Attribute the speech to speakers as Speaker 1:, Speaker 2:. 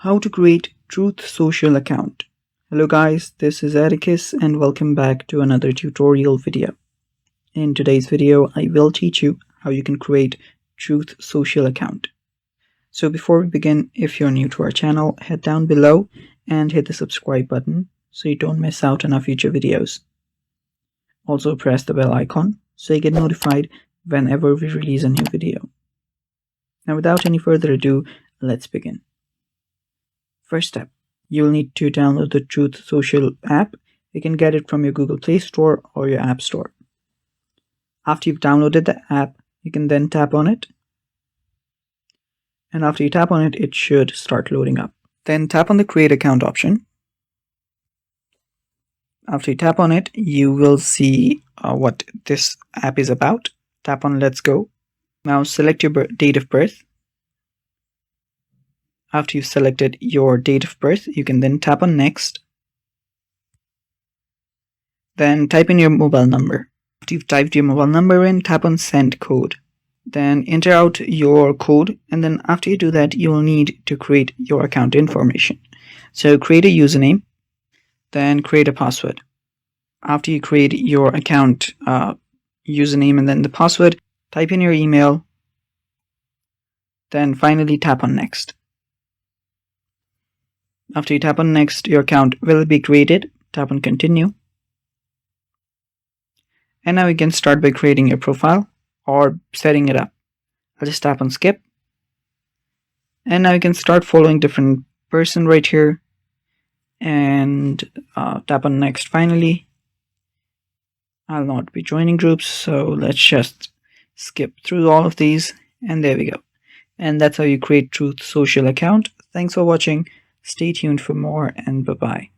Speaker 1: How to create Truth Social account. Hello guys, this is Atticus and welcome back to another tutorial video. In today's video, I will teach you how you can create Truth Social account. So before we begin, if you're new to our channel, head down below and hit the subscribe button so you don't miss out on our future videos. Also press the bell icon so you get notified whenever we release a new video. Now without any further ado, let's begin. First step, you'll need to download the Truth Social app. You can get it from your Google Play Store or your App Store. After you've downloaded the app, you can then tap on it. And after you tap on it, it should start loading up. Then tap on the Create Account option. After you tap on it, you will see what this app is about. Tap on Let's Go. Now select your date of birth. After you've selected your date of birth, you can then tap on Next. Then type in your mobile number. After you've typed your mobile number in, tap on Send Code. Then enter out your code, and then after you do that, you will need to create your account information. So create a username, then create a password. After you create your account username and then the password, type in your email, then finally tap on Next. After you tap on Next, your account will be created. Tap on Continue. And now you can start by creating your profile or setting it up. I'll just tap on Skip. And now you can start following different person right here. And tap on Next finally. I'll not be joining groups, so let's just skip through all of these. And there we go. And that's how you create Truth Social account. Thanks for watching. Stay tuned for more and bye-bye.